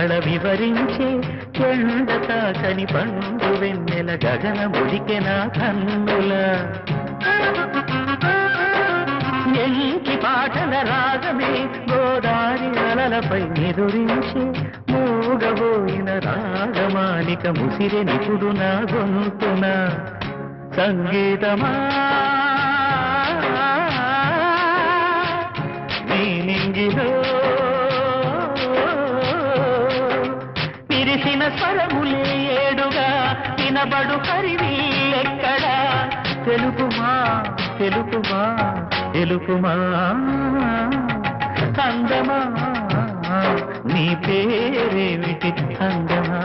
కళ వివరించే ఎండ తాకని పండు వెన్నెల గగన ముడికె నా కన్నుల ఎంకి పాటల రాగమే గోదారి అలలపై ఎదురించే మూగబోయిన రాగమాలిక ముసిరె నిపుడు నా గొంతున సంగీతమా నీ నింగిలో విరిసిన స్వరములే ఏడుగా వినబడు కరివిల్లెక్కడా తెలుపుమా తెలుపుమా తెలుపుమా అందమా నీ పేరేమిటి అందమా